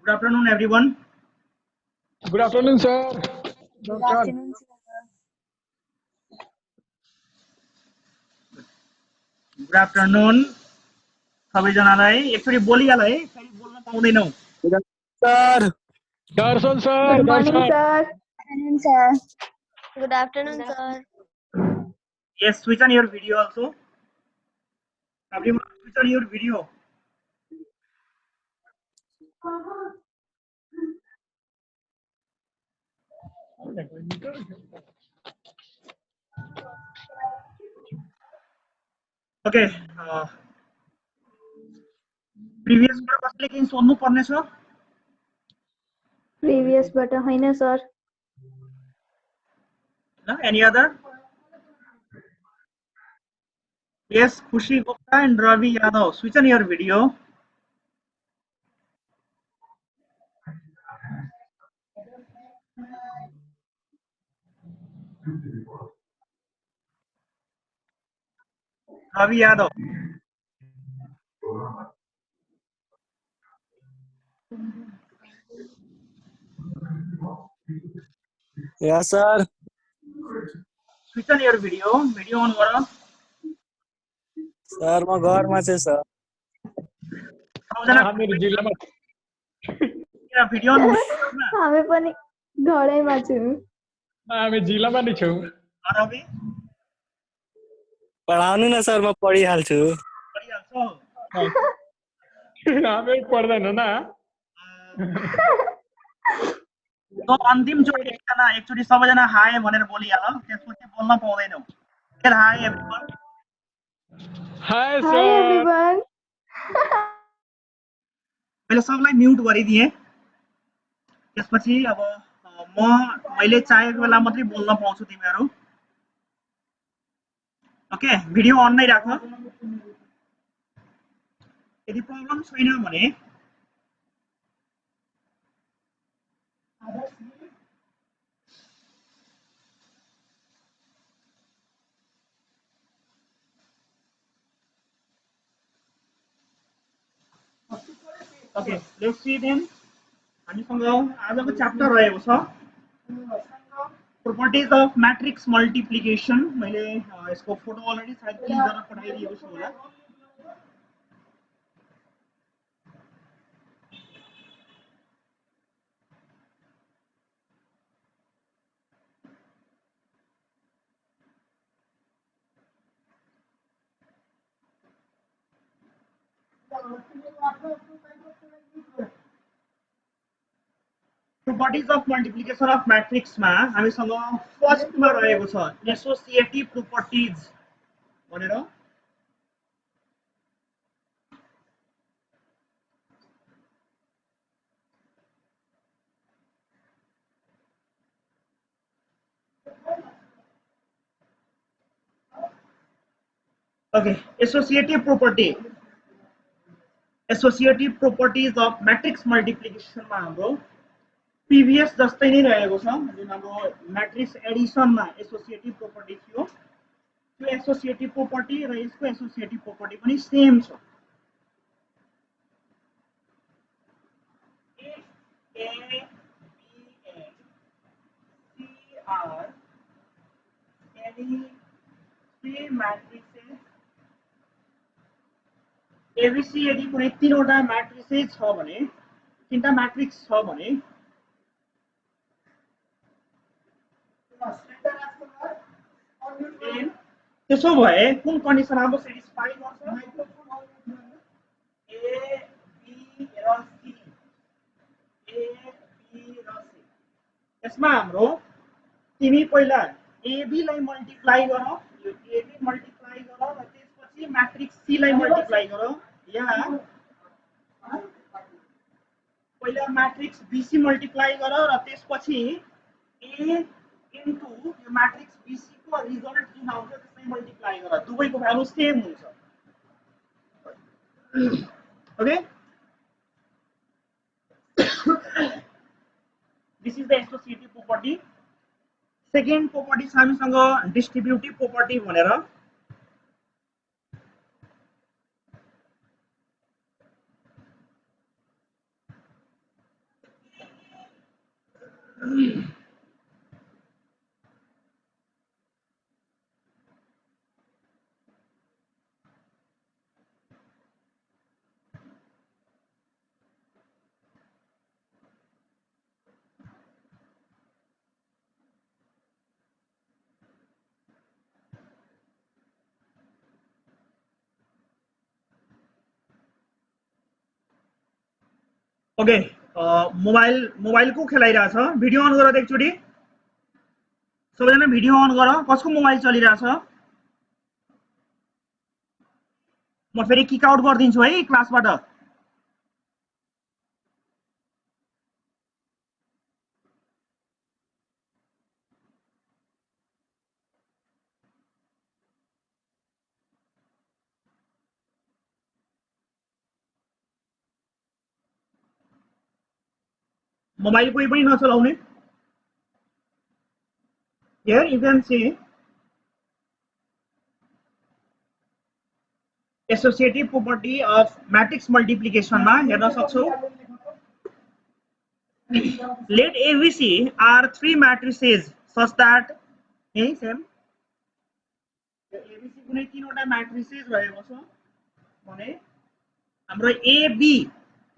Good afternoon, everyone. Good afternoon, sir. Good Doctor. afternoon, sir. Good afternoon. सबैजनालाई एकचोटि बोलिहाल है फेरि बोल्न पाउँदैनौ Sir, Darshan, sir. Good morning, Darshan. sir. Afternoon, sir. Good afternoon, sir. Yes, switch on your video also. Everyone, switch on your video. Okay. Previous बाट कसैले केही सोध्नु पर्ने छ? Previous but होइन sir. Any other? Yes, Khushi Gupta and Ravi Yadav. Switch on your video. Ravi Yadav. yes, sir. Switch on your video. Video on गर. Sir, म घरमा छु sir. सबैजना मेरो जिल्लामा भिडियो अन हुँदैन? हामी पनि घरैमा छौँ. हामी जिल्लामा नै छौँ. रवि पढाउनु न सर, म पढिहाल्छु. पढिहाल्छौ? हामी पढ्दैन न. तो अन्तिमचोटि एकचोटि सबैजना हाय भनेर बोलिहाल, त्यसपछि बोल्न पाउँदैनौ. हाय everyone. Hi, Hi sir. everyone. मैले सबलाई म्युट गरिदिएँ. त्यसपछि अब मैले चाहेको बेला मात्रै बोल्न पाउँछु तिमीहरू. ओके, भिडियो अन नै राख. यदि प्रब्लम छैन भने ओके, लेट्स सी देन. हामीसँग आजको च्याप्टर रहेको छ प्रोपर्टिज अफ मैट्रिक्स मल्टिप्लिकेसन. मैले यसको फोटो अलरेडी सायद क्लिक गरेर पठाइदिएको छु होला. प्रोपर्टिज अफ मल्टिप्लिकेसन अफ मैट्रिक्समा हामीसँग फर्स्टमा रहेको छ एसोसिएटिभ प्रोपर्टिज भनेर. Okay, associative properties of matrix मल्टिप्लिकेसनमा हाम्रो प्रिभियस जस्तै नै रहेको छ. जुन हाम्रो मैट्रिक्स एडिसनमा एसोसिएटिभ प्रोपर्टी थियो, त्यो एसोसिएटिभ प्रोपर्टी र यसको एसोसिएटिभ प्रोपर्टी पनि सेम छ. A, B, and C are any three matrices. ABC यदि कुनै तीनवटा म्याट्रिसेस छ भने, तीनटा म्याट्रिक्स छ भने, त्यसो भए कुन कन्डिसन अब सेटिस्फाई गर्छ? A, B र C. यसमा हाम्रो तिमी पहिला AB लाई मल्टिप्लाई गर, यो AB मल्टिप्लाई गर र त्यसपछि म्याट्रिक्स C लाई मल्टिप्लाई गर, या पहिला म्याट्रिक्स BC मल्टिप्लाई गर र त्यसपछि A इन्टु यो म्याट्रिक्स BC को रिजल्ट जुन आउँछ त्यसलाई मल्टिप्लाई गर. दुवैको भ्यालु सेम हुन्छ. Okay, this is the associative property. Second property छ हामीसँग डिस्ट्रिब्युटिभ प्रोपर्टी भनेर. ओके मोबाइल को खेलाइरहेछ भिडियो अन गर त एकचोटि सबैजना भिडियो अन गर कसको मोबाइल चलिरहेछ म फेरि किक आउट गरिदिन्छु है क्लासबाट मोबाइल कोही पनि नचलाउने here you can see associative property of matrix multiplication मा हेर्न सक्छौ let ABC are three matrices such that यही सेम ABC कुनै तीनवटा matrices रहेको छ भने हाम्रो AB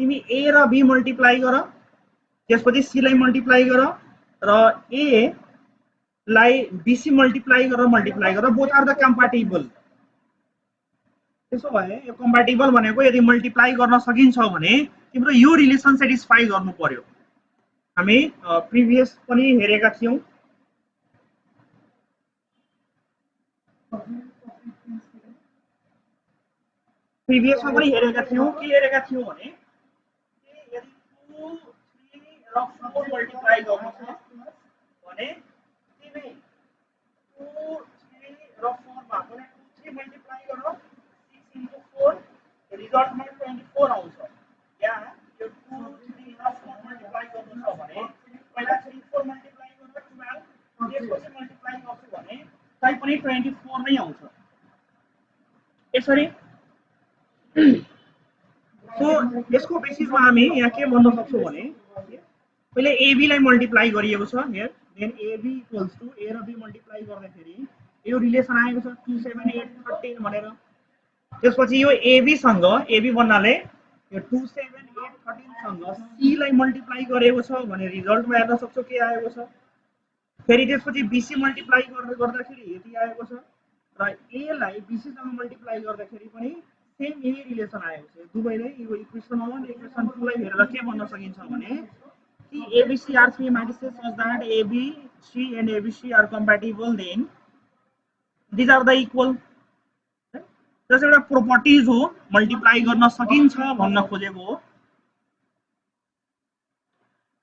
तिमी A र B मल्टिप्लाई गर त्यसपछि C लाई मल्टिप्लाई गर र A लाई BC मल्टिप्लाई गरेर बोथ आर द कम्प्याटिबल त्यसो भए यो कम्प्याटिबल भनेको यदि मल्टिप्लाई गर्न सकिन्छ भने तिम्रो यो रिलेसन सेटिस्फाई गर्नु पर्यो हामी प्रिभियस पनि हेरेका थियौ प्रिभियसमा पनि हेरेका थियौ के हेरेका थियौ भने यदि 2 3 र 4 मल्टिप्लाई गर्नु छ भने तिमी 2 3 र 4 मा पनि 2 3 मल्टिप्लाई गर 6 into 4 रिजल्टमा 24 आउँछ यहाँ यो 2 3 र 4 मल्टिप्लाई गर्नु छ भने पहिला 3 4 मल्टिप्लाई गरेर 12 त्यसपछि मल्टिप्लाई गर्छु भने तै पनि 24 नै आउँछ यसरी सो यसको बेसिसमा हामी यहाँ के भन्न सक्छौं भने पहिले AB लाई मल्टिप्लाई गरिएको छ here then AB equals to A र B मल्टिप्लाई गर्दाखेरि यो रिलेसन आएको छ 2 7 8 13 भनेर त्यसपछि यो AB सँग AB भन्नाले यो 2 7 8 13 सँग C लाई मल्टिप्लाई गरेको छ भने रिजल्टमा हेर्न सक्छौ के आएको छ फेरि त्यसपछि BC मल्टिप्लाई गर्दाखेरि यति आएको छ र A लाई BC सँग मल्टिप्लाई गर्दाखेरि पनि सेम यही रिलेसन आएको छ दुवैले यो इक्वेसन 1 इक्वेसन 2 लाई हेरेर के भन्न सकिन्छ भने कि ABC are three matrices such that ABC and ABC are compatible then these are the equal जस एउटा प्रोपर्टिज हो मल्टिप्लाई गर्न सकिन्छ भन्न खोजेको हो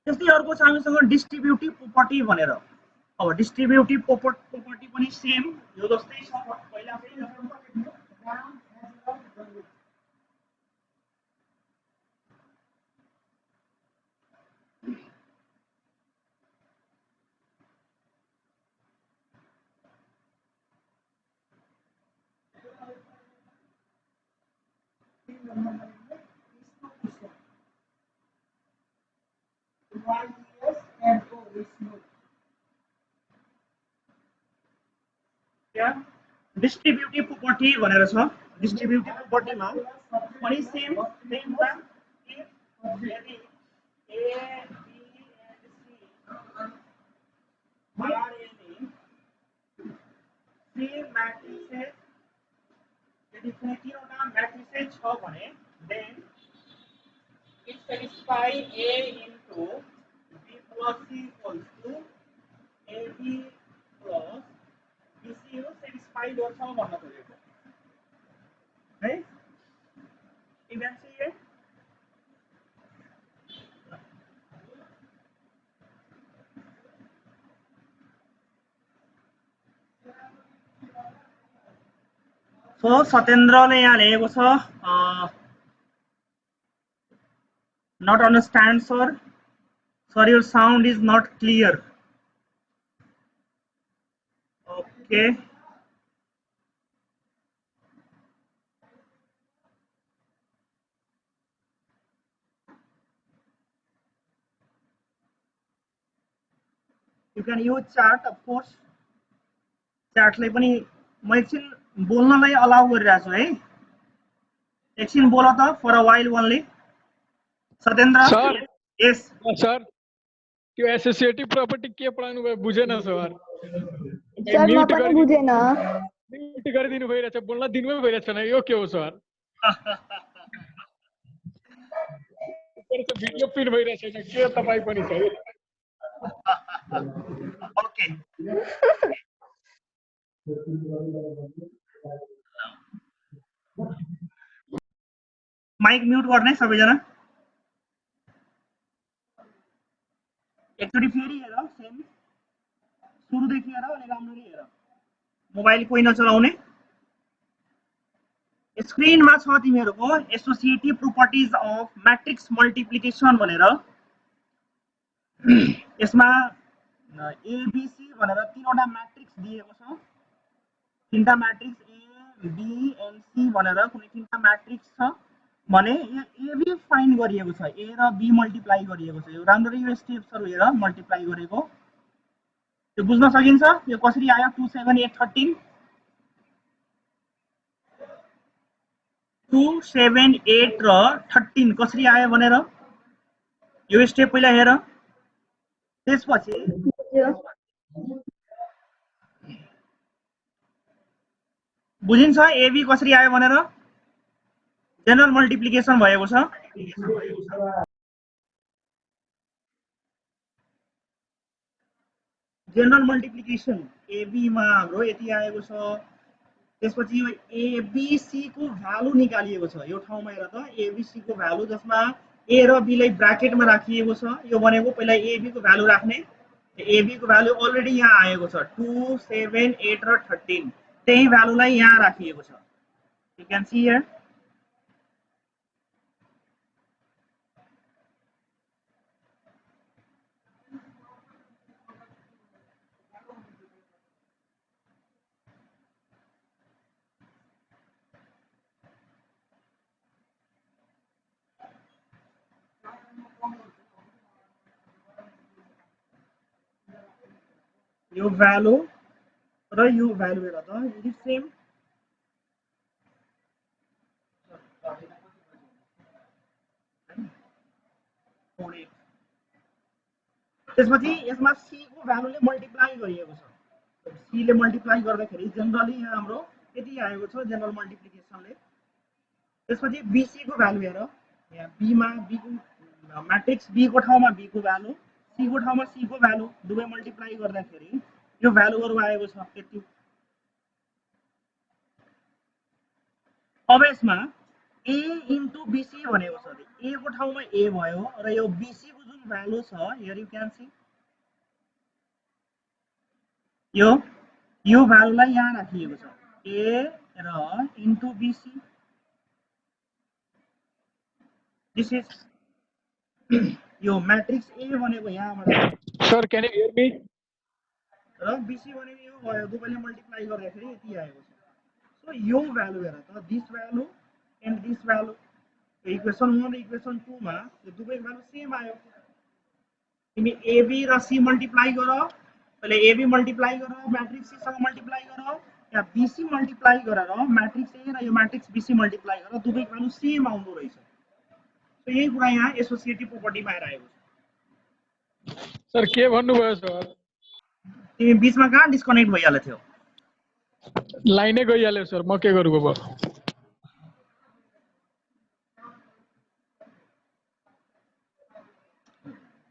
त्यस्तै अर्को छ हामीसँग डिस्ट्रिब्युटिभ प्रोपर्टी भनेर अब डिस्ट्रिब्युटिभ प्रोपर्टी पनि सेम यो जस्तै छ पहिला पनि डिस्ट्रिब्युटिभ प्रोपर्टी भनेर छ डिस्ट्रिब्युटिभ प्रोपर्टीमा पनि सेम कुरा यदि A B and C are any three matrices यदि कुनै तीनवटा matrices छ भने then it satisfy A into B plus C equals to AB plus BC यो satisfy गर्छ भन्न खोजेको है you can see it so सत्येन्द्रले यहाँ लेखेको छ not understand sir your sound is not clear okay you can use chart of course चार्टलाई पनि म एकछिन बोल्नलाई अलाउ गरिरहेको छु है एकछिन बोल त for a while only Satyendra sir yes sir त्यो एसोसिएटिभ प्रपर्टी के पढाउनु भयो बुझेन सर सर म म्युट पनि बुझेन गरिदिनु भइरहेछ बोल्न दिनुभयो भइरहेछ छैन यो के हो सर भिडियो पिन भइरहेछ छैन के तपाईँ पनि छ ओके माइक म्युट गर्ने सबैजना एकचोटि फेरि हेर सेम सुरुदेखि हेर अनि राम्ररी हेर मोबाइल कोही नचलाउने स्क्रिनमा छ तिमीहरूको associative properties of matrix multiplication भनेर यसमा एबिसी भनेर तीनवटा म्याट्रिक्स दिएको छ तीनटा matrix A B and C भनेर कुनै तीनटा म्याट्रिक्स छ भने यहाँ एबी फाइन्ड गरिएको छ ए र बी मल्टिप्लाई गरिएको छ यो राम्ररी यो स्टेप्सहरू हेर मल्टिप्लाई गरेको त्यो बुझ्न सकिन्छ यो कसरी आयो 2 7 8 13 2 7 8 र 13 कसरी आयो भनेर यो स्टेप पहिला हेर त्यसपछि बुझिन्छ एबी कसरी आयो भनेर जनरल मल्टिप्लिकेसन भएको छ जनरल मल्टिप्लिकेसन एबी मा हाम्रो यति आएको छ त्यसपछि यो एबीसी को भ्यालु निकालिएको छ यो ठाउँमा हेर त एबीसी को भ्यालु जसमा ए र बी लाई ब्राकेटमा राखिएको छ यो भनेको पहिला एबी को भ्यालु राख्ने एबी को भ्यालु अलरेडी यहाँ आएको छ 2 7 8 र 13 त्यही भ्यालुलाई यहाँ राखिएको छ यु क्यान सी हियर यो भ्यालु र यो भ्यालु हेर त यो सेम त्यसपछि यसमा सी को भ्यालुले मल्टिप्लाई गरिएको छ सी ले मल्टिप्लाई गर्दाखेरि जनरली यहाँ हाम्रो यति आएको छ जनरल मल्टिप्लिकेसनले त्यसपछि बीसी को भ्यालु हेर यहाँ बी मा बी को म्याट्रिक्स बी को ठाउँमा बी को भ्यालु सी को ठाउँमा सी को भ्यालु दुवै मल्टिप्लाई गर्दाखेरि यो भ्यालुहरु आएको छ त्यति अब यसमा ए इन्टु बीसी भनेको छ ए को ठाउँमा ए भयो र यो बीसी को जुन भ्यालु छ हियर यु क्यान सी यो भ्यालुलाई यहाँ राखिएको छ ए र इन्टु बीसी दिस इज यो म्याट्रिक्स ए भनेको यहाँबाट sir can you hear me र बीसी भनेको यो भयो दुवैले मल्टिप्लाई गर्दाखेरि यति आएको छ सो यो भ्यालु हेर त this value and this value equation 1 र इक्वेसन 2 मा यो दुवै भ्यालु सेम आयो तिमी एबी र सी मल्टिप्लाई गर पहिले एबी मल्टिप्लाई गर म्याट्रिक्स सी सँग मल्टिप्लाई गर या बीसी मल्टिप्लाई गरेर म्याट्रिक्स ए र यो म्याट्रिक्स बीसी मल्टिप्लाई गरेर दुवै भ्यालु सेम आउँदो रहेछ सो यही कुरा यहाँ एसोसिएटिभ प्रोपर्टीमा आइरहेको छ सर के भन्नुभयो सर तिमी बीचमा कहाँ डिस्कनेक्ट भइहाल्यो थियो लाइनै गइहाल्यो सर म के गरौँ अब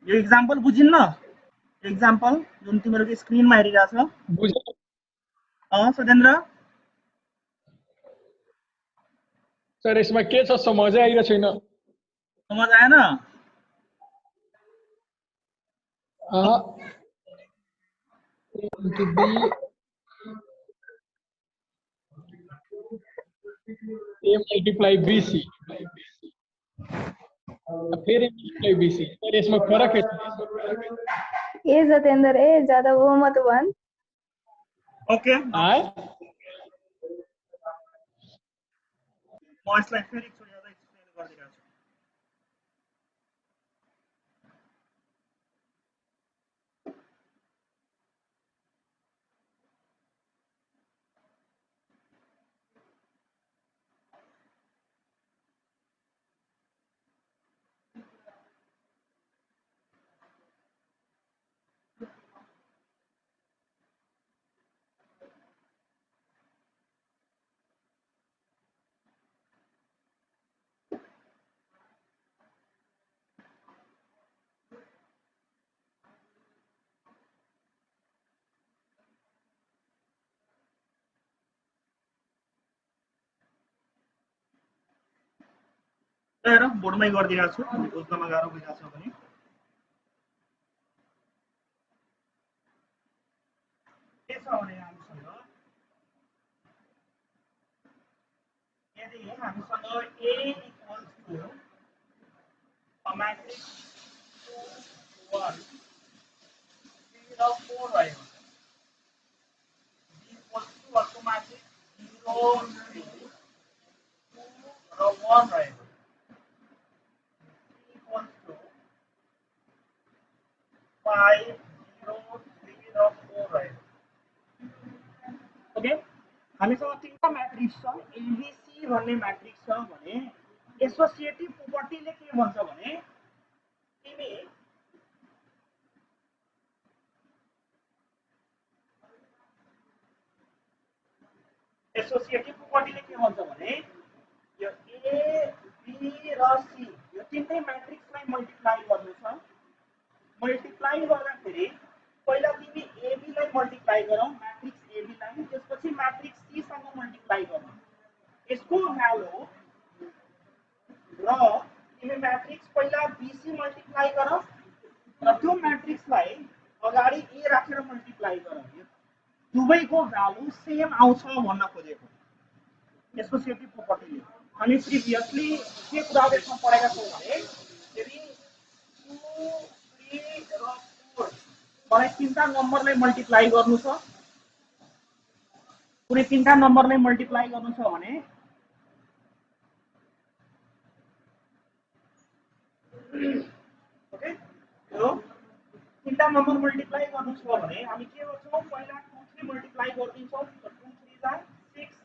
यो एक्जाम्पल बुझिन्न एक्जाम्पल जुन तिमीहरूको स्क्रिनमा हेरिरहेछ बुझेँ सत्येन्द्र सर यसमा के छ समझै आइरहेको छैन समझ आएन into B A multiply BC फिर A multiply BC सर इसमें फर्क है ए सत्येंद्र ए ज्यादा वो मत बन ओके आए म यसलाई फेरि एकचोटि ज्यादा एक्सप्लेन गरिदिरहेको छु हेर बोर्डमै गरिदिएको छु बुझ्नमा गाह्रो भइरहेको छ भने के छ भने हामीसँग यदि हामीसँग A equals to a matrix 2 1 3 र 4 रहेको छ B equals to अर्को matrix 0 3 2 र 1 रहेको छ equals to 5 0 3 र 4 रहेको ओके हामीसँग तीनटा म्याट्रिक्स छ एबीसी भन्ने म्याट्रिक्स छ भने एसोसिएटिभ प्रोपर्टीले के भन्छ भने तिमी एसोसिएटिभ प्रोपर्टीले के भन्छ भने यो ए बी र सी यो तीनटै म्याट्रिक्सलाई मल्टिप्लाई गर्नु छ मल्टिप्लाई गर्दाखेरि पहिला तिमी एबी लाई मल्टिप्लाई गरौ म्याट्रिक्स एबी लाई त्यसपछि म्याट्रिक्स सी सँग मल्टिप्लाई गरौ यसको भ्यालु र तिमी म्याट्रिक्स पहिला बीसी मल्टिप्लाई गर र त्यो म्याट्रिक्सलाई अगाडि ए राखेर मल्टिप्लाई गर दुवैको भ्यालु सेम आउँछ भन्न खोजेको एसोसिएटिभ प्रोपर्टीले हामी प्रिभियसली के कुरा त्यसमा पढेका छौं भने यदि 2 3 र 4 मलाई तीनटा नम्बरलाई मल्टिप्लाई गर्नु छ कुनै तीनटा नम्बरलाई मल्टिप्लाई गर्नु छ भने ओके यो तीनटा नम्बर मल्टिप्लाई गर्नु छ भने हामी के गर्छौं पहिला 2 3 मल्टिप्लाई गर्दिन्छौं 2 3 दा 6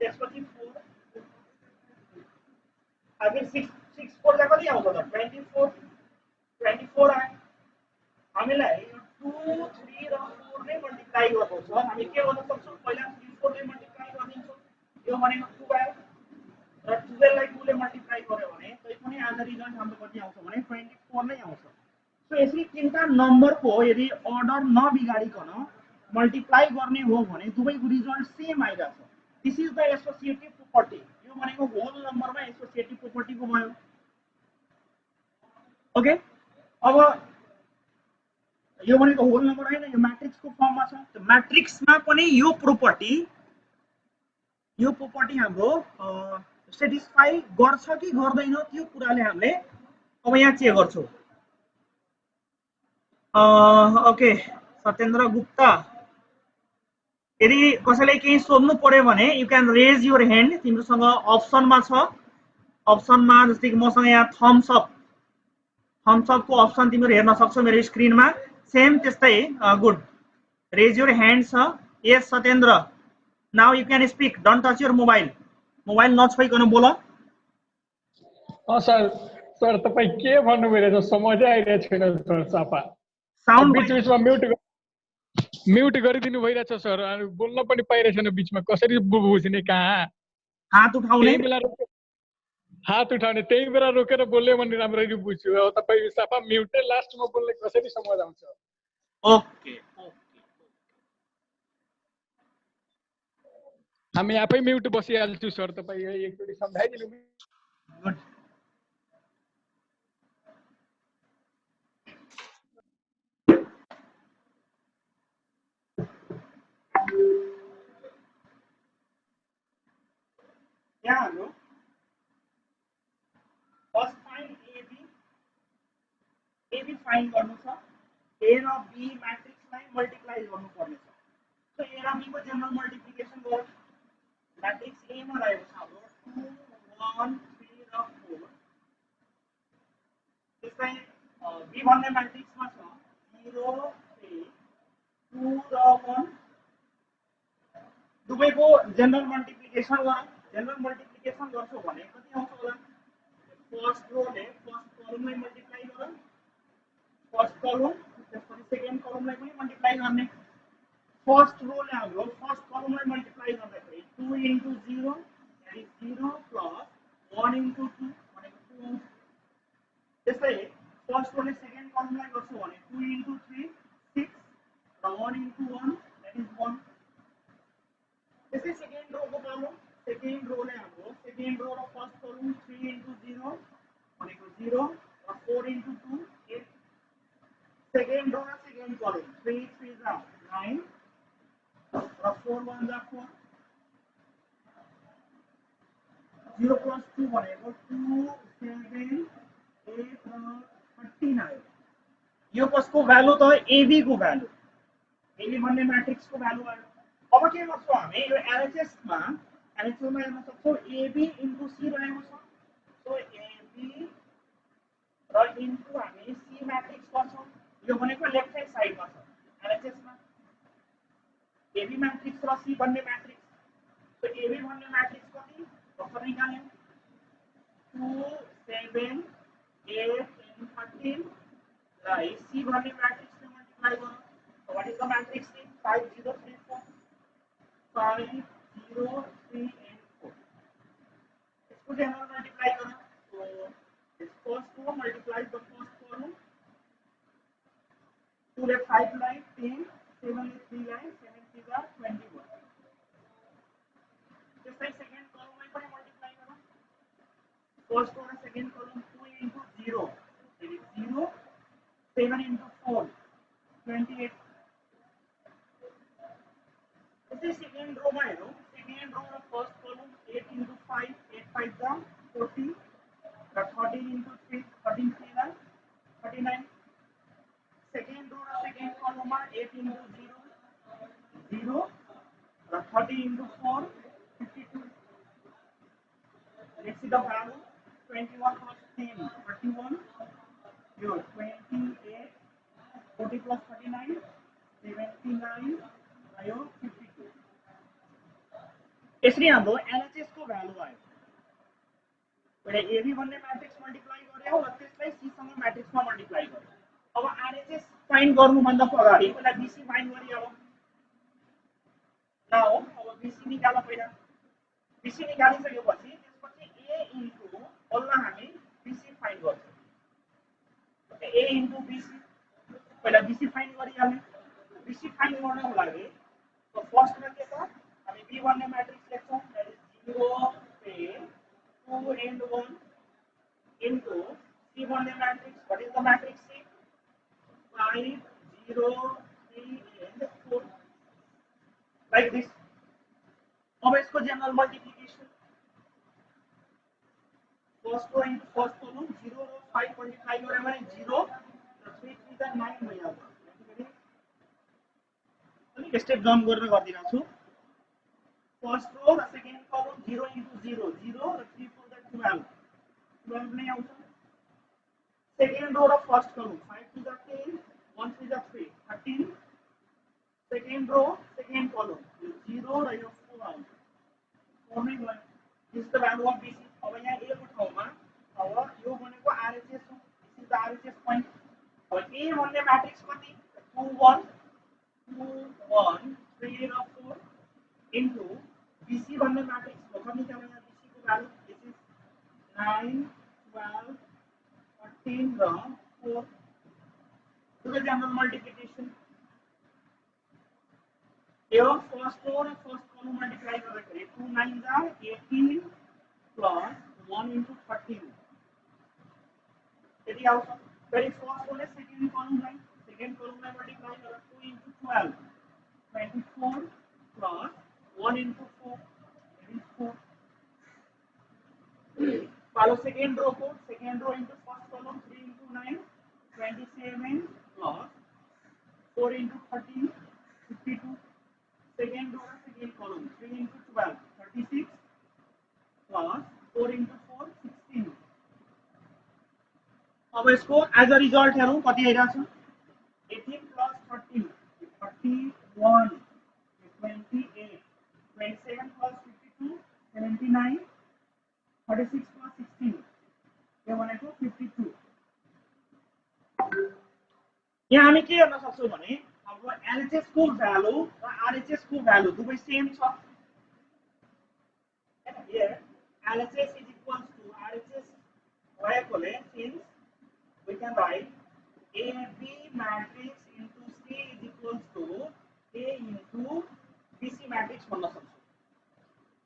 त्यसपछि 4 अगर 6 4 दा कति आउँछ त 24 24 आयो हामीलाई 2 3 र 4 नै मल्टिप्लाई गर्नु छ हामी के गर्न सक्छौं पहिला 3 4 ले मल्टिप्लाई गर्दिन्छौं यो भनेको 2 आयो र 12 लाई 2 ले मल्टिप्लाई गर्यो भने तै पनि आज रिजल्ट हाम्रो कति आउँछ भने 24 नै आउँछ सो यसरी तीनटा नम्बरको यदि अर्डर नबिगाडिकन मल्टिप्लाई गर्ने हो भने दुवैको रिजल्ट सेम आइराछ this is the associative property यो भनेको होल नम्बरमा एसोसिएटिभ प्रोपर्टीको भयो ओके अब यो भनेको होल नम्बर हैन यो म्याट्रिक्सको फर्ममा छ त म्याट्रिक्समा पनि यो प्रोपर्टी हाम्रो सेटिस्फाई गर्छ कि गर्दैन त्यो कुराले हामीले अब यहाँ चेक गर्छौं ओके सत्येन्द्र गुप्ता यदि कसैले केही सोध्नु पर्यो भने you can raise your hand तिम्रोसँग अप्सनमा छ अप्सनमा जस्तै कि मसँग यहाँ थम्स अप को अप्सन तिम्रो हेर्न सक्छौ मेरो स्क्रिनमा सेम त्यस्तै गुड रेज योर ह्यान्ड छ यस Satyendra now you can speak don't touch your mobile नछोइकन बोल सर सर तपाई के भन्नु भइरहेछ समझै आइरहेको छैन सर सापा साउन्ड बीच बीचमा म्युट गरिदिनु भइरहेछ सर अनि बोल्न पनि पाइरहेछन बीचमा कसरी बुझ्ने कहाँ हात उठाउने हात उठाउने त्यही बेला रोकेर बोल्यो भने राम्ररी बुझ्छु अब तपाई सापा म्युटै लास्टमा बोल्ने कसरी समझ आउँछ ओके हामी आफै म्युट बसिहाल्छु सर तपाई एकचोटी सम्झाइदिनु गुड यहाँ हाम्रो फर्स्ट फाइन्ड एबी फाइन्ड गर्नु छ ए र बी म्याट्रिक्सलाई मल्टिप्लाई गर्नु पर्ने छ सो ए र बी को जनरल मल्टिप्लिकेसन गरौँ म्याट्रिक्स ए मा रहेको छ हाम्रो 2 1 3 र 4 त्यसै बी भन्ने म्याट्रिक्समा छ 0 3 2 र 1 दुवैको जनरल मल्टिप्लिकेसन गरौँ जनरल मल्टिप्लिकेसन गर्छौ भने कति आउँछ होला फर्स्ट रोले फर्स्ट कलमलाई मल्टिप्लाई गरौँ फर्स्ट कलम त्यसपछि सेकेन्ड कलमलाई पनि मल्टिप्लाई गर्ने फर्स्ट रोले हाम्रो फर्स्ट कलमलाई मल्टिप्लाई गर्दाखेरि 2 into 0 that is 0 plus 1 into 2 भनेको 2 आउँछ त्यसै फर्स्ट रोले सेकेन्ड कलमलाई गर्छौ भने 2 into 3 6 र 1 into 1 that is 1 त्यसै सेकेन्ड रोको कलम सेकेन्ड रो ले हाम्रो सेकेन्ड रो र फर्स्ट कलम 3 into 0 भनेको 0 र 4 into 2 8 सेकेन्ड रो र सेकेन्ड कलम 3 3 जा 9 र 4 1 जा 4 0 plus 2 भनेको 2 7 8 र 39 यो कसको भ्यालु त एबी को भ्यालु एबी भन्ने म्याट्रिक्स को भ्यालु आयो अब के गर्छौं हामी यो एलएचएस मा हेर्न सक्छौं एबी इन्टु सी रहेको छ सो एबी र इन्टु हामी सी म्याट्रिक्स गर्छौं यो भनेको लेफ्ट ह्यान्ड साइडमा छ एलएचएस मा एबी म्याट्रिक्स र सी भन्ने म्याट्रिक्स सो एबी भन्ने म्याट्रिक्स कति कसरी निकाल्यौं 2 7 8 and 13 लाई सी भन्ने म्याट्रिक्स ले मल्टिप्लाई गरौँ so what is the matrix C 5 0 3 4 5 0 3 and 4 इसको जनरल मल्टीप्लाई करो तो this first row multiplies the first column 2 ले 5 लाई 10 7 ले 3 लाई 7 3 जा 21 त्यसै सेकेन्ड कलम में पनि मल्टिप्लाई करो फर्स्ट रो र सेकेन्ड कलम 2 into 0 it is 0 7 into 4 28 त्यसै सेकेन्ड रो मा हेरौं सेकेन्ड रो र फर्स्ट कलम 8 into 5 8 5 जा 40 र 13 into 3 13 3 जा 39 सेकेन्ड रो र सेकेन्ड कलम मा 8 into 0 0 र 30 into 4 52 let's see the value 21 plus 10 31 यो 28 40 plus 39 79 आयो 52 यसरी हाम्रो एलएचएस को भ्यालु आयो पहिले एबी भन्ने म्याट्रिक्स मल्टिप्लाई गर्यो र त्यसलाई सी सँग म्याट्रिक्समा मल्टिप्लाई गर्यो अब आरएचएस फाइन्ड गर्नु भन्दा अगाडि पहिला बीसी फाइन्ड गरियो नाउ अब बीसी निकाल्न पहिला बीसी निकालिसकेपछि त्यसपछि ए इन्टु बल्ल हामी बीसी फाइन्ड गर्छौं A into BC पहिला BC फाइन्ड गरिहाल्यौं BC फाइन्ड गर्नको लागि तो फर्स्ट मा के छ हामी B भन्ने म्याट्रिक्स लेख्छौं दैट इज 0 पे 2 and 1 into C भन्ने matrix what is the matrix C 5 0 3 and 4 like this अब यसको general multiplication first row into first column 0 र 5 मल्टिप्लाई गरे भने 0 र 3 3 जा 9 भइहाल्छ अनि स्टेप जम्प गरेर गर्दिरा छु फर्स्ट रो र सेकेन्ड कलम 0 इन्टु 0 0 र 3 4 जा 12 12 नै आउँछ सेकेन्ड रो र फर्स्ट कलम 5 2 जा 10 1 3 जा 3 13 सेकेन्ड रो सेकेन्ड कलम 0 र यो 4 आउँछ 4 नै भयो this the value of BC अब यहाँ ए को ठाउँमा अब यो भनेको आरएचएस हो this is the RHS point अब ए भन्ने म्याट्रिक्स कति 2 1 2 1 3 र 4 इन्टु बीसी भन्ने म्याट्रिक्स हो कति छ यहाँ बीसी को भ्यालु दिस इज 9 12 14 र 4 टु द जनरल मल्टिप्लिकेसन यो फर्स्ट रो र फर्स्ट कलम मल्टिप्लाई गर्दाखेरि 2 9 जा 18 plus 1 into 13 यदि आउँछ फेरि फर्स्ट रो ले सेकेन्ड कलमलाई मल्टिप्लाई गरेर 2 into 12 24 plus 1 into 4 that is 4 follow second row into first column 3 into 9 27 plus 4 into 13 52 second row second column 3 into 12 36 plus 4 into 4 16 अब इसको एज अ रिजल्ट हेरौं कति आइरा छ 18 plus 13 31 28 27 plus 52 79 36 plus 16 यो भनेको 52 यहाँ हामी के गर्न सक्छौं भने अब एलएचएस को भ्यालु र आरएचएस को भ्यालु दुवै सेम छ हैन here LHS is equals to RHS भएकोले since we can write AB matrix into C is equals to A into BC matrix भन्न सक्छौं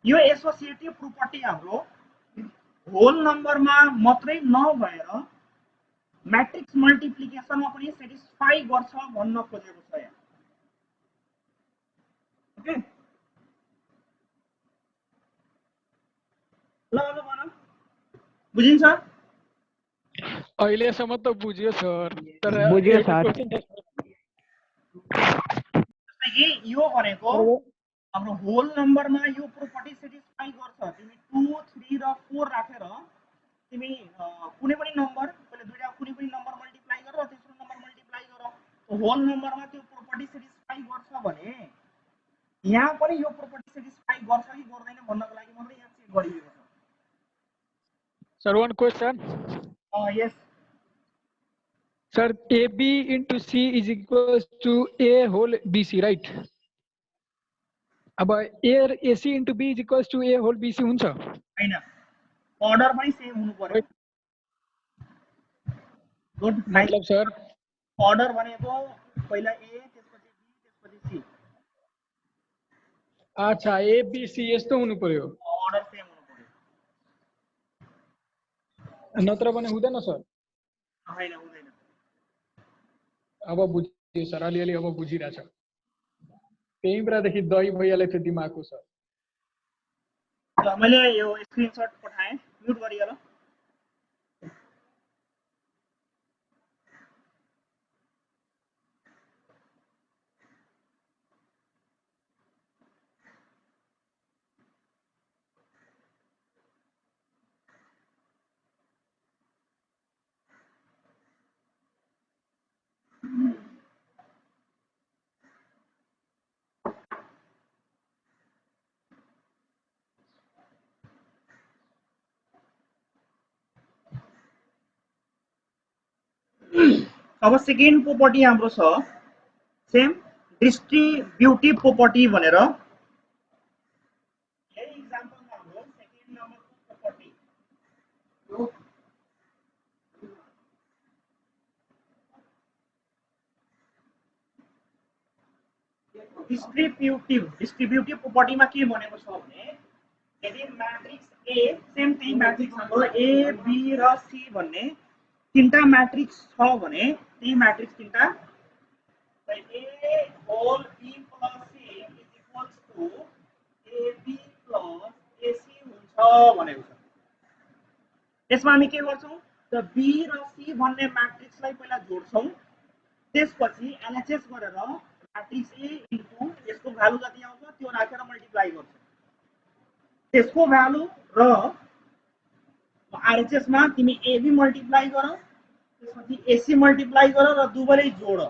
यो एसोसिएटिभ प्रोपर्टी हाम्रो होल नम्बरमा मात्रै नभएर मैट्रिक्स मल्टिप्लिकेसनमा पनि सेटिस्फाई गर्छ भन्न खोजेको छ यहाँ। ओके ल ल भन बुझिन्छ? अहिलेसम्म त बुझ्यो सर, तर बुझ्यो एउटा सर। question छ। जस्तै कि यो भनेको हाम्रो होल नम्बरमा यो प्रोपर्टी सेटिस्फाई गर्छ। तिमी 2 3 र 4 राखेर तिमी कुनै पनि नम्बर पहिले दुईटा कुनै पनि नम्बर मल्टिप्लाई गर र तेस्रो नम्बर मल्टिप्लाई गर, होल नम्बरमा त्यो प्रोपर्टी सेटिस्फाई गर्छ भने यहाँ पनि यो प्रोपर्टी सेटिस्फाई गर्छ कि गर्दैन भन्नको लागि मात्रै यहाँ चेक गरिएको छ। Sir one question. Yes Sir, AB into C is equals to A whole BC, right? अब AC into B is equals to A whole BC हुन्छ? हैन, अर्डर पनि सेम हुनु पर्यो। गुड मतलब सर अर्डर भनेको पहिला A त्यसपछि B त्यसपछि C। अच्छा ABC यस्तो हुनु पर्यो, अर्डर सेम हुनु पर्यो। नत्र भने हुँदैन सर? हैन हुँदैन। अब बुझ्यो सर, अलिअलि अब बुझिरहेछ। त्यही बेलादेखि दही भइहाल्यो थियो दिमागको सर। ल मैले यो स्क्रिनशट पठाएँ, म्युट गरियो ल। अब सेकेन्ड प्रोपर्टी हाम्रो छ सेम डिस्ट्रिब्युटिभ प्रोपर्टी भनेर। यही एक्जाम्पलमा हाम्रो सेकेन्ड नम्बरको प्रोपर्टी डिस्ट्रिब्युटिभ प्रोपर्टीमा के भनेको छ भने यदि मैट्रिक्स ए सेम त्यही मैट्रिक्स हाम्रो ए बी र सी भन्ने तीनटा मैट्रिक्स छ भने त्यही मैट्रिक्स तीनटा A whole B plus C is equals to A B plus A C हुन्छ भनेको छ। यसमा हामी के गर्छौं त बी र सी भन्ने मैट्रिक्सलाई पहिला जोड्छौं, त्यसपछि एलएचएस गरेर मैट्रिक्स ए इन्टु यसको भ्यालु जति आउँछ त्यो राखेर मल्टिप्लाई गर्छौं। त्यसको भ्यालु र आरएचएस मा तिमी एबी मल्टिप्लाई गर, त्यसपछि एसी मल्टिप्लाई गर र दुवैले जोड।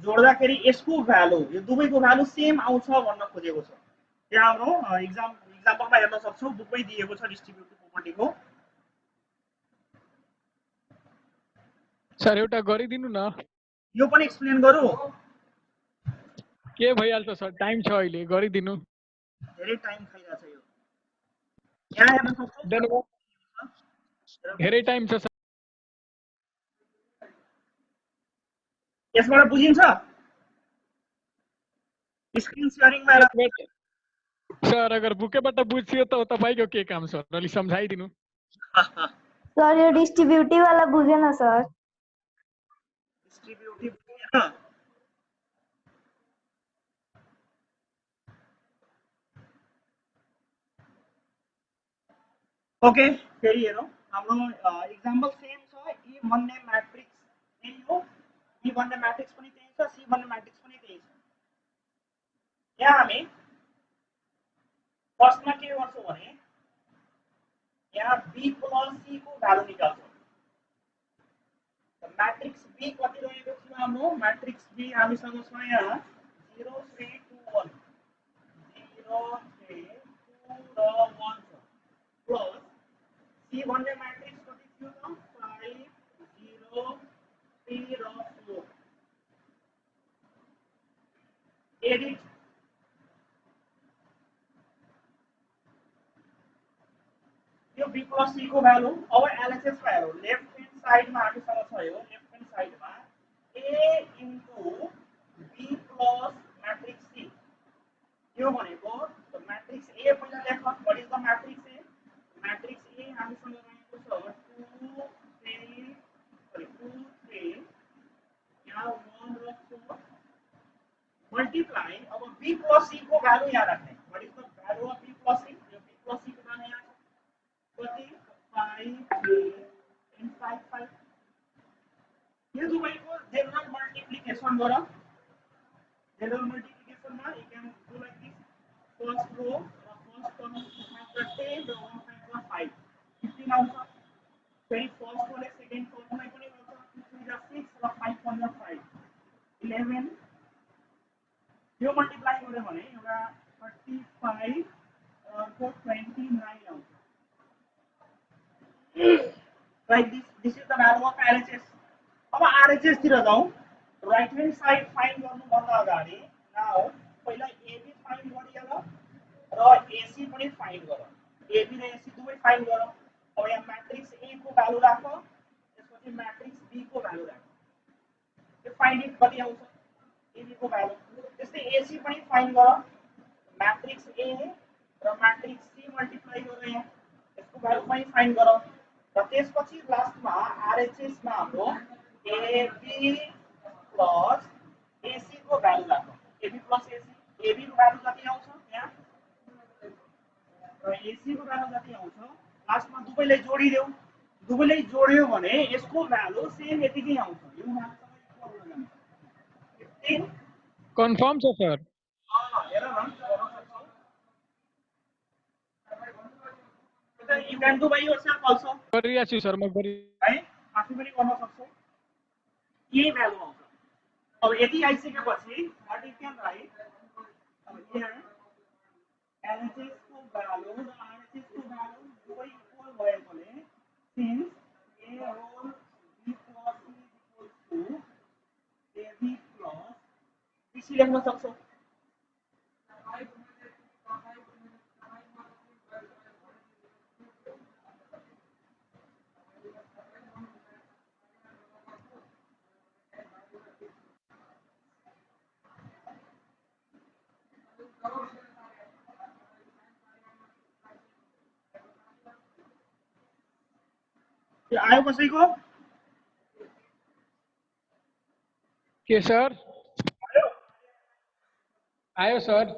जोड्दाखेरि यसको भ्यालु यो दुवैको भ्यालु सेम आउँछ भन्न खोजेको छ। यहाँ हाम्रो एक्जाम्पलमा हेर्न सक्छौ, बुकमै दिएको छ डिस्ट्रिब्युटिभ प्रोपर्टीको। सर एउटा गरिदिनु न, यो पनि एक्सप्लेन गरौँ? के भइहाल्छ सर, टाइम छ अहिले, गरिदिनु। धेरै टाइम खाइरहेछ यो। यहाँ हेर्न सक्छौ धेरै टाइम छ सर। यसबाट बुझिन्छ? स्क्रिन शेयरिङमा सर अगर बुकैबाट बुझ्यो त तपाईको के काम सर, अलि सम्झाइदिनु। सर यो डिस्ट्रिब्युटिभ वाला बुझेन सर। डिस्ट्रिब्युटिभ बुझेन? ओके फेरि हेरौँ। हाम्रो एक्जाम्पल सेम छ। ई भन्ने मैट्रिक्स यही हो, बी भन्ने मैट्रिक्स पनि त्यही छ, सी भन्ने मैट्रिक्स पनि त्यही छ। यहाँ हामी फर्स्टमा के गर्छौं भने यहाँ बी प्लस सी को भ्यालु निकाल्छौं। मैट्रिक्स बी कति रहेको थियो हाम्रो? मैट्रिक्स बी हामीसँग छ यहाँ 0 3 2 1 0 3 2 र 1 छ प्लस सी भन्ने मैट्रिक्स कति थियो त 5 0 3 र 4। एडिट यो बी प्लस सी को भ्यालु। अब एलएचएस मा हेरौँ। लेफ्ट ह्यान्ड साइडमा हामीसँग छ यो लेफ्ट ह्यान्ड साइडमा A into B plus matrix C. यो भनेको मैट्रिक्स ए पहिला लेख मल्टीप्लाई अब b प्लस c को वैल्यू यहाँ रखने what is the value of b plus c b plus c को यहाँ कति 5 3 and 5 5 ये दुवैको जनरल मल्टिप्लिकेसन गर जनरल मल्टिप्लिकेसन मा you can do like this first row first term 2 5 10 र 1 5 5 15 आउँछ फेरि फर्स्ट रोले सेकेन्ड टर्ममै पनि गर्छ 2 3 6 र 5 15 5 11 यो मल्टिप्लाई गर्यो भने एउटा 35 को 29 आउँछ like this is the value of RHS अब RHS तिर जाऊ राइट ह्यान्ड साइड फाइन्ड गर्नु भन्दा अगाडि नाउ पहिला AB फाइन्ड गरिहाल र AC पनि फाइन्ड गर AB र AC दुवै फाइन्ड गर अब यहाँ म्याट्रिक्स A को भ्यालु राख त्यसपछि म्याट्रिक्स B को भ्यालु राख त्यो फाइन्ड इट कति आउँछ AB को भ्यालु त्यस्तै AC पनि फाइन्ड गर म्याट्रिक्स A र म्याट्रिक्स C मल्टिप्लाई गर यहाँ यसको भ्यालु पनि फाइन्ड गर र त्यसपछि लास्टमा RHS मा हाम्रो AB प्लस AC को भ्यालु राख AB प्लस AC AB को भ्यालु कति आउँछ यहाँ र AC को भ्यालु कति आउँछ लास्टमा दुवैलाई जोडिदेऊ दुवैलाई जोड्यो भने यसको भ्यालु सेम यतिकै आउँछ यो मान्छेलाई इक्वल हो जान्छ 15 कन्फर्म छ सर हेर न you can do by yourself also गरिरहेको छु सर म गरि है आफै पनि गर्न सक्छौ यही भ्यालु आउँछ अब यति आइसकेपछि व्हाट यू क्यान राइट अब यहाँ LHS को भ्यालु र RHS को भ्यालु दुवै इक्वल भएकोले since A whole B plus C equals to AB plus BC लेख्न सक्छौ यो आयो कसैको के सर आयो आयो सर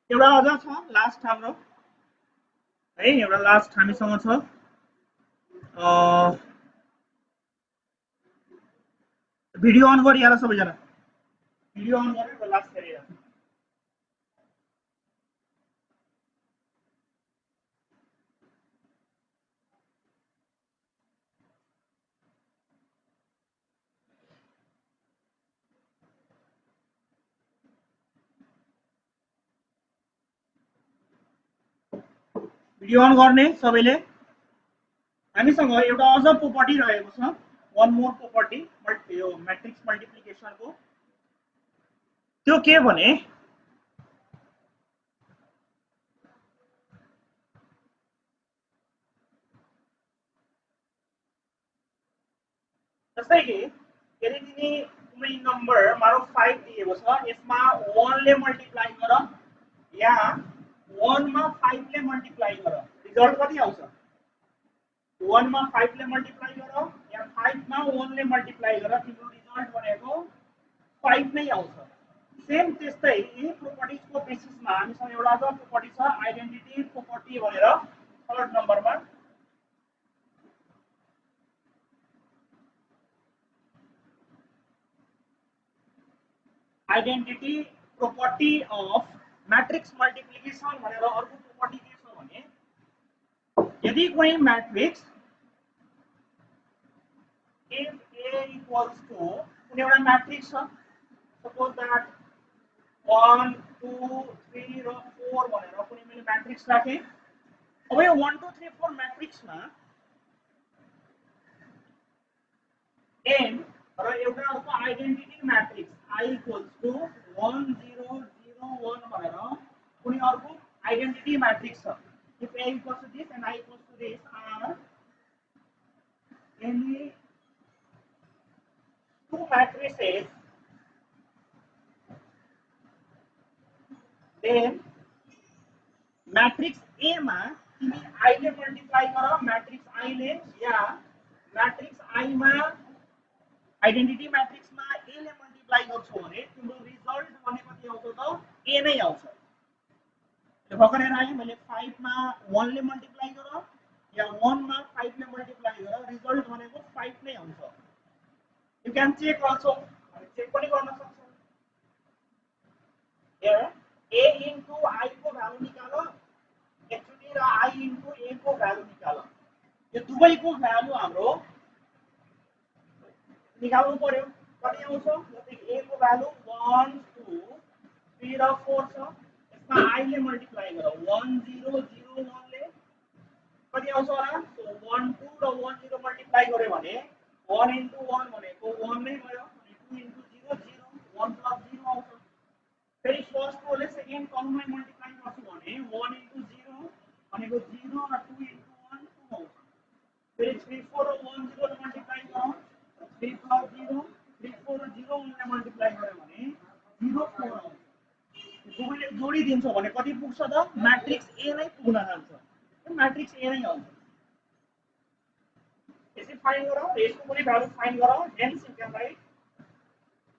एउटा अझ छ लास्ट हाम्रो है एउटा लास्ट हामीसँग छ भिडियो अन गरिहाल सबैजना भिडियो अन गरेर लास्ट हेरेर भिडियो अन गर्ने सबैले हामीसँग एउटा अझ प्रोपर्टी रहेको छ वन मोर प्रोपर्टी यो मैट्रिक्स मल्टिप्लिकेशन को त्यो के भने जस्तै कि यदि तिमी कुनै नम्बर मानौ 5 दिएको छ यसमा 1 ले मल्टिप्लाई गर यहाँ 1 मा 5 ले मल्टिप्लाई गर रिजल्ट कति आउँछ 1 मा 5 ले मल्टिप्लाई गर यहाँ 5 मा 1 ले मल्टिप्लाई गर तिम्रो रिजल्ट भनेको 5 नै आउँछ सेम त्यस्तै यही प्रोपर्टिज को बेसिसमा हामीसँग एउटा अझ प्रोपर्टी छ आइडेन्टिटी प्रोपर्टी भनेर थर्ड नम्बरमा identity property of matrix multiplication भनेर अर्को प्रोपर्टी के छ भने यदि कुनै matrix if A equals to कुनै एउटा मैट्रिक्स छ सपोज दैट 1 2 3 र 4 भनेर कुनै मैले मैट्रिक्स राखे अब यो 1 2 3 4 मैट्रिक्स मा n र एउटा अर्को identity matrix I equals to 1 0 0 1 भनेर कुनै अर्को आइडेन्टिटी मैट्रिक्स छ if A equals to this and I equals to this are any two matrices then matrix A मा तिमी आई ले मल्टिप्लाई गर मैट्रिक्स आई ले या मैट्रिक्स आई मा आइडेन्टिटी मैट्रिक्स मा ए ले मल्टिप्लाई गर्छौ भने तिम्रो रिजल्ट भनेको के आउँछ त ए नै आउँछ। यो भर्खरै आयो मैले 5 मा 1 ले मल्टिप्लाई गर या 1 मा 5 ले मल्टिप्लाई गर रिजल्ट भनेको 5 नै आउँछ। You can check also, check पनि गर्न सक्छौ। here a into I को भ्यालु निकालो एक्चुअली र I into a को भ्यालु निकालो। यो दुवैको भ्यालु हाम्रो निकाल्नु पर्यो। कति आउँछ जस्तै a को भ्यालु 1 2 3 र 4 छ। यसमा I ले मल्टिप्लाई गर 1 0 0 1 ले कति आउँछ होला सो 1 2 र 1 0 मल्टिप्लाई गर्यो भने 1 into 1 भनेको 1 नै भयो अनि 2 into 0 0 1 plus 0 आउँछ। फेरि फर्स्ट रोले सेकेन्ड कलमलाई मल्टिप्लाई गर्छु भने 1 into 0 भनेको 0 र 2 into 1 2 आउँछ। फेरि 3 4 र 1 0 ले मल्टिप्लाई गरौँ 3 plus 0 3 4 र 0 1 ले मल्टिप्लाई गर्यो भने 0 4 आउँछ। दुवैले जोडिदिन्छौ भने कति पुग्छ त मैट्रिक्स ए नै पुग्न जान्छ। यो मैट्रिक्स ए नै आउँछ। यसै फाइन्ड गरौँ यसको पनि भ्यालु फाइन्ड गरौँ। Hence you can write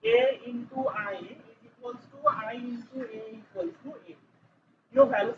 a into I equals to I into a equals to a। यो भ्यालु